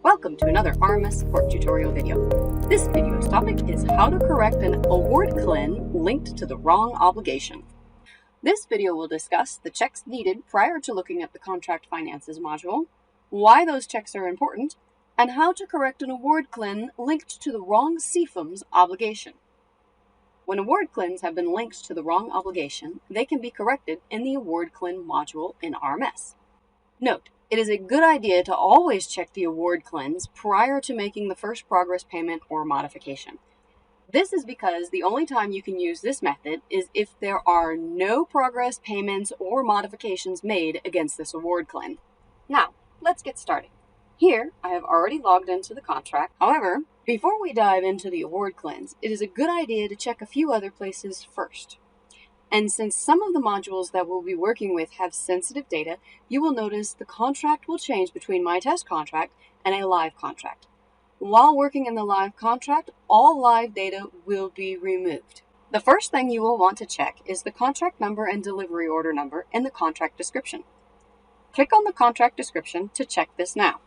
Welcome to another RMS support tutorial video. This video's topic is how to correct an award CLIN linked to the wrong obligation. This video will discuss the checks needed prior to looking at the contract finances module, why those checks are important, and how to correct an award CLIN linked to the wrong CFMS obligation. When award CLINs have been linked to the wrong obligation, they can be corrected in the award CLIN module in RMS. Note, it is a good idea to always check the award CLINs prior to making the first progress payment or modification. This is because the only time you can use this method is if there are no progress payments or modifications made against this award CLIN. Now, let's get started. Here, I have already logged into the contract. However, before we dive into the award CLINs, it is a good idea to check a few other places first. And since some of the modules that we'll be working with have sensitive data, you will notice the contract will change between my test contract and a live contract. While working in the live contract, all live data will be removed. The first thing you will want to check is the contract number and delivery order number in the contract description. Click on the contract description to check this now.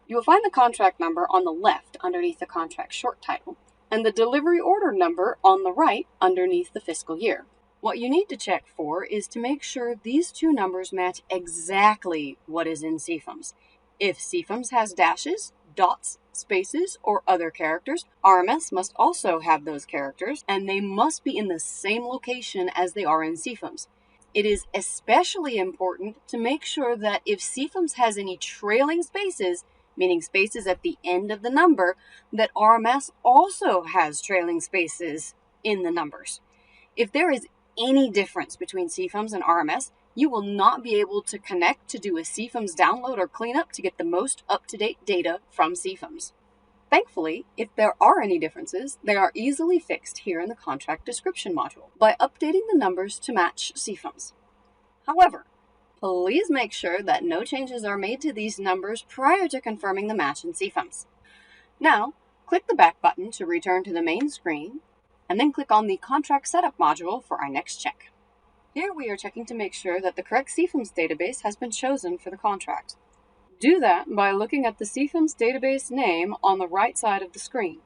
You will find the contract number on the left underneath the contract short title, and the delivery order number on the right underneath the fiscal year. What you need to check for is to make sure these two numbers match exactly what is in CFMS. If CFMS has dashes, dots, spaces, or other characters, RMS must also have those characters, and they must be in the same location as they are in CFMS. It is especially important to make sure that if CFMS has any trailing spaces, meaning spaces at the end of the number, that RMS also has trailing spaces in the numbers. If there is any difference between CFMS and RMS, you will not be able to connect to do a CFMS download or cleanup to get the most up-to-date data from CFMS. Thankfully, if there are any differences, they are easily fixed here in the contract description module by updating the numbers to match CFMS. However, please make sure that no changes are made to these numbers prior to confirming the match in CFMS. Now, click the back button to return to the main screen, and then click on the Contract Setup module for our next check. Here we are checking to make sure that the correct CFMS database has been chosen for the contract. Do that by looking at the CFMS database name on the right side of the screen.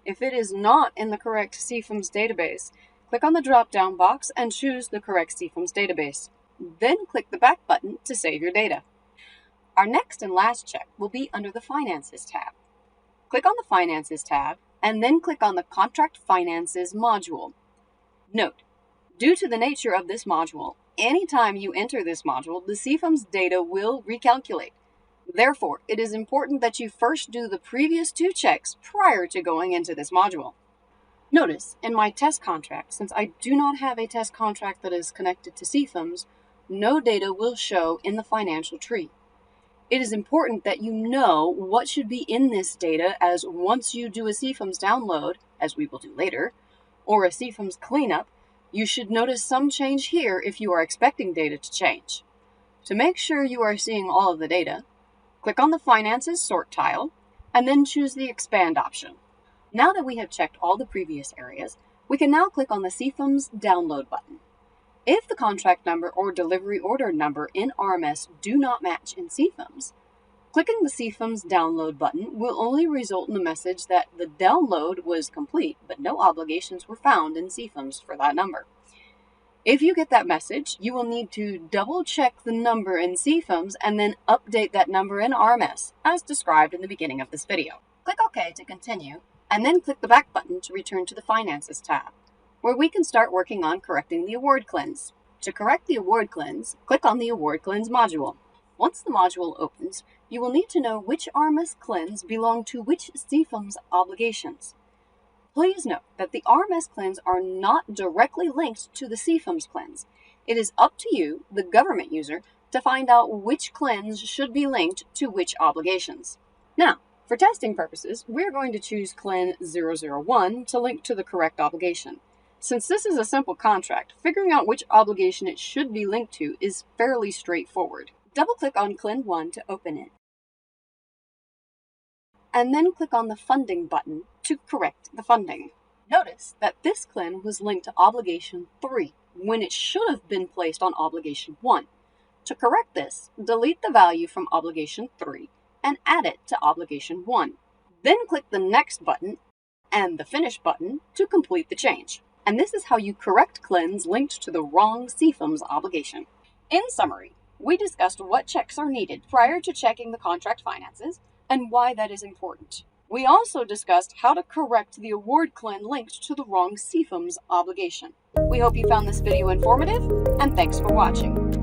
If it is not in the correct CFMS database, click on the drop-down box and choose the correct CFMS database. Then click the back button to save your data. Our next and last check will be under the Finances tab. Click on the Finances tab and then click on the Contract Finances module. Note, due to the nature of this module, anytime you enter this module, the CFMS data will recalculate. Therefore, it is important that you first do the previous two checks prior to going into this module. Notice, in my test contract, since I do not have a test contract that is connected to CFMS, no data will show in the financial tree. It is important that you know what should be in this data, as once you do a CFMS download, as we will do later, or a CFMS cleanup, you should notice some change here if you are expecting data to change. To make sure you are seeing all of the data, click on the Finances sort tile, and then choose the Expand option. Now that we have checked all the previous areas, we can now click on the CFMS download button. If the contract number or delivery order number in RMS do not match in CFMS, clicking the CFMS download button will only result in a message that the download was complete, but no obligations were found in CFMS for that number. If you get that message, you will need to double check the number in CFMS and then update that number in RMS, as described in the beginning of this video. Click OK to continue, and then click the back button to return to the Finances tab, where we can start working on correcting the award CLINs. To correct the award CLINs, click on the award CLINs module. Once the module opens, you will need to know which RMS CLINs belong to which CFMS obligations. Please note that the RMS CLINs are not directly linked to the CFMS CLINs. It is up to you, the government user, to find out which CLINs should be linked to which obligations. Now, for testing purposes, we're going to choose CLIN 001 to link to the correct obligation. Since this is a simple contract, figuring out which obligation it should be linked to is fairly straightforward. Double-click on CLIN 1 to open it, and then click on the Funding button to correct the funding. Notice that this CLIN was linked to Obligation 3 when it should have been placed on Obligation 1. To correct this, delete the value from Obligation 3 and add it to Obligation 1. Then click the Next button and the Finish button to complete the change. And this is how you correct CLINs linked to the wrong CFMS obligation. In summary, we discussed what checks are needed prior to checking the contract finances and why that is important. We also discussed how to correct the award CLIN linked to the wrong CFMS obligation. We hope you found this video informative, and thanks for watching.